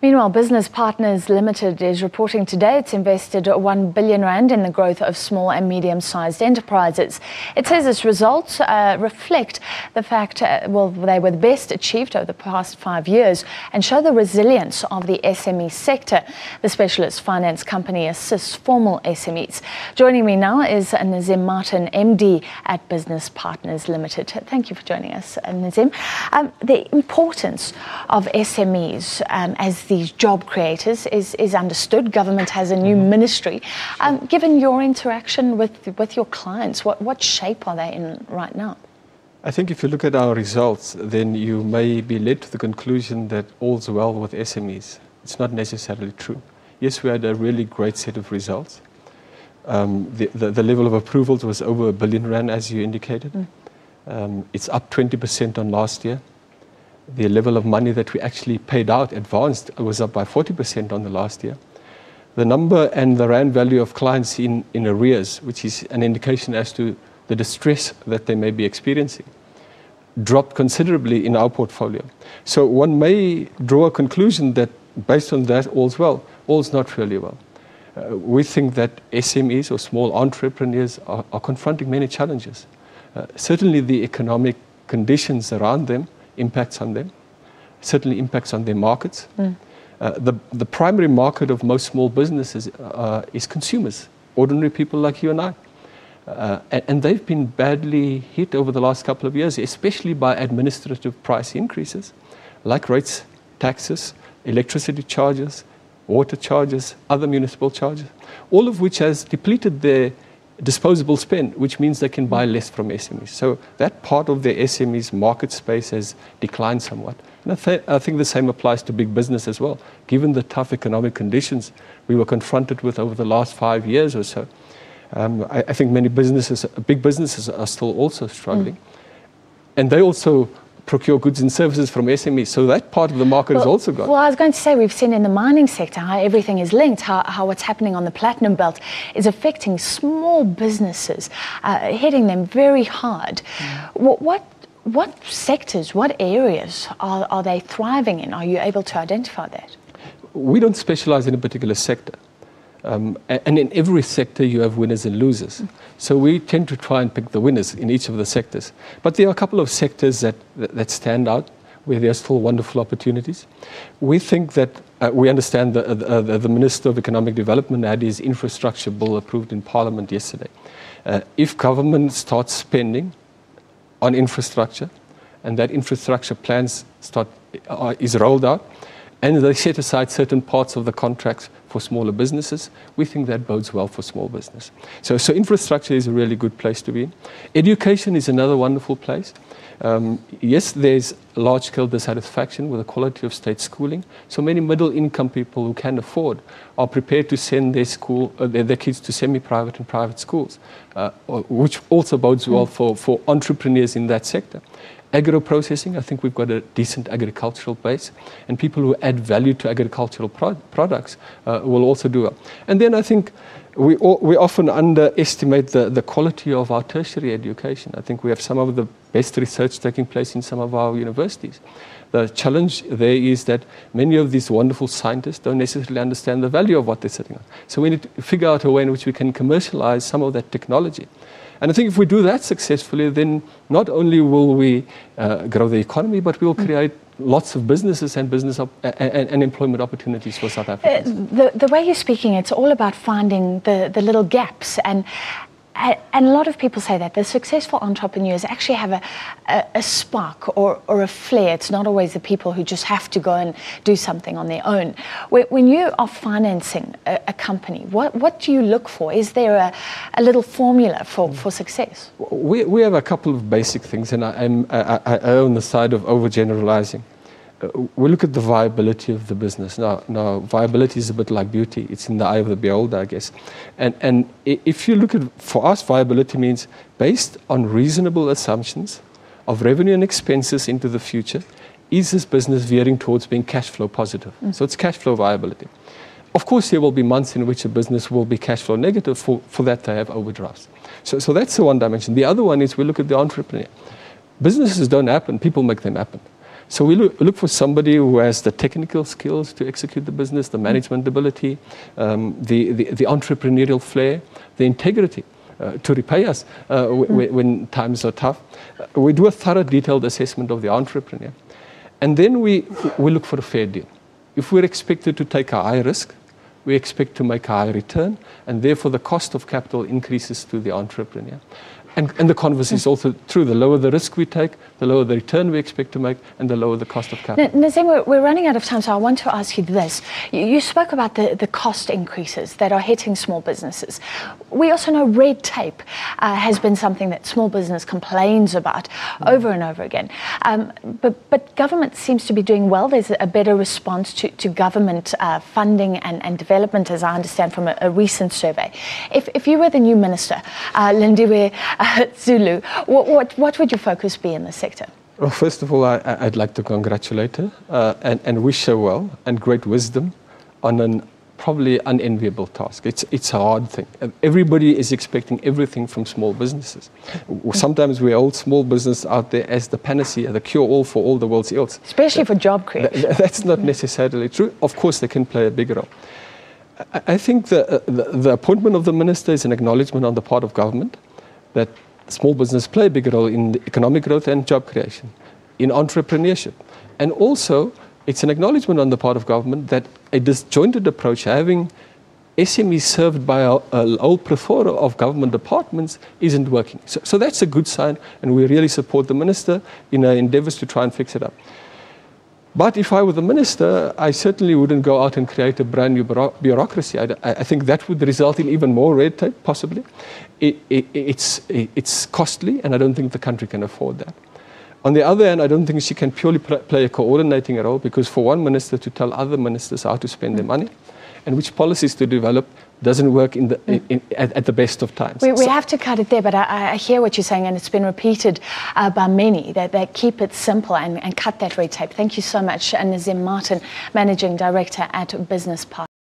Meanwhile, Business Partners Ltd is reporting today it's invested R1 billion in the growth of small and medium-sized enterprises. It says its results reflect the fact, they were the best achieved over the past 5 years and show the resilience of the SME sector. The specialist finance company assists formal SMEs. Joining me now is Nazeem Martin, MD at Business Partners Ltd. Thank you for joining us, Nazeem. The importance of SMEs as these job creators is understood. Government has a new ministry. Given your interaction with your clients, what shape are they in right now? I think if you look at our results, then you may be led to the conclusion that all's well with SMEs. It's not necessarily true. Yes, we had a really great set of results. The level of approvals was over R1 billion, as you indicated. It's up 20% on last year. The level of money that we actually paid out advanced was up by 40% on the last year. The number and the rand value of clients in arrears, which is an indication as to the distress that they may be experiencing, dropped considerably in our portfolio. So one may draw a conclusion that based on that, all's well. All's not really well. We think that SMEs or small entrepreneurs are confronting many challenges. Certainly the economic conditions around them impacts on them, certainly impacts on their markets. The primary market of most small businesses is consumers, ordinary people like you and I. And they've been badly hit over the last couple of years, especially by administrative price increases, like rates, taxes, electricity charges, water charges, other municipal charges, all of which has depleted their disposable spend, which means they can buy less from SMEs. So that part of the SMEs market space has declined somewhat. And I think the same applies to big business as well. Given the tough economic conditions we were confronted with over the last 5 years or so, I think many businesses, big businesses are still also struggling. And they also procure goods and services from SMEs, so that part of the market has also gone. Well, I was going to say, we've seen in the mining sector how everything is linked, how what's happening on the platinum belt is affecting small businesses, hitting them very hard. What sectors, what areas are they thriving in? Are you able to identify that? We don't specialize in a particular sector. And in every sector you have winners and losers. So we tend to try and pick the winners in each of the sectors. But there are a couple of sectors that stand out where there are still wonderful opportunities. We think that we understand the Minister of Economic Development had his infrastructure bill approved in Parliament yesterday. If government starts spending on infrastructure and that infrastructure plans is rolled out, and they set aside certain parts of the contracts for smaller businesses, we think that bodes well for small business. So infrastructure is a really good place to be in. Education is another wonderful place. Yes, there's large-scale dissatisfaction with the quality of state schooling. So many middle-income people who can afford are prepared to send their kids to semi-private and private schools, which also bodes well for entrepreneurs in that sector. Agro-processing, I think we've got a decent agricultural base, and people who add value to agricultural products will also do well. And then I think we often underestimate the quality of our tertiary education. I think we have some of the best research taking place in some of our universities. The challenge there is that many of these wonderful scientists don't necessarily understand the value of what they're sitting on. So we need to figure out a way in which we can commercialize some of that technology. And I think if we do that successfully, then not only will we grow the economy, but we will create lots of businesses and employment opportunities for South Africans. The way you're speaking, it's all about finding the little gaps. And a lot of people say that the successful entrepreneurs actually have a spark or a flair. It's not always the people who just have to go and do something on their own. When you are financing a company, what do you look for? Is there a little formula for success? We have a couple of basic things, and I err on the side of overgeneralizing. We look at the viability of the business. Now, viability is a bit like beauty. It's in the eye of the beholder, I guess. And if you look at, for us, viability means based on reasonable assumptions of revenue and expenses into the future, is this business veering towards being cash flow positive? So it's cash flow viability. Of course, there will be months in which a business will be cash flow negative. For that, they have overdrafts. So that's the one dimension. The other one is we look at the entrepreneur. Businesses don't happen, people make them happen. So we look for somebody who has the technical skills to execute the business, the management ability, the entrepreneurial flair, the integrity to repay us when times are tough. We do a thorough, detailed assessment of the entrepreneur. And then we look for a fair deal. If we're expected to take a high risk, we expect to make a high return, and therefore the cost of capital increases to the entrepreneur. And the converse is also true. The lower the risk we take, the lower the return we expect to make, and the lower the cost of capital. Nazeem, we're running out of time, so I want to ask you this. You spoke about the cost increases that are hitting small businesses. We also know red tape has been something that small business complains about over and over again. But government seems to be doing well. There's a better response to government funding and development, as I understand from a recent survey. If you were the new minister, Lindiwe Zulu, what would your focus be in the sector? Well, first of all, I'd like to congratulate her and wish her well and great wisdom on an probably unenviable task. It's a hard thing. Everybody is expecting everything from small businesses. Sometimes we hold small business out there as the panacea, the cure-all for all the world's ills. Especially for job creation. That's not necessarily true. Of course, they can play a big role. I think the appointment of the minister is an acknowledgement on the part of government that small business play a big role in economic growth and job creation, in entrepreneurship. And also, it's an acknowledgement on the part of government that a disjointed approach, having SMEs served by a whole plethora of government departments, isn't working. So that's a good sign, and we really support the minister in her endeavours to try and fix it up. But if I were the minister, I certainly wouldn't go out and create a brand new bureaucracy. I think that would result in even more red tape, possibly. It's costly, and I don't think the country can afford that. On the other hand, I don't think she can purely play a coordinating role, because for one minister to tell other ministers how to spend their money and which policies to develop doesn't work at the best of times. We have to cut it there, but I hear what you're saying, and it's been repeated by many, that they keep it simple and cut that red tape. Thank you so much, Nazeem Martin, Managing Director at Business Partners.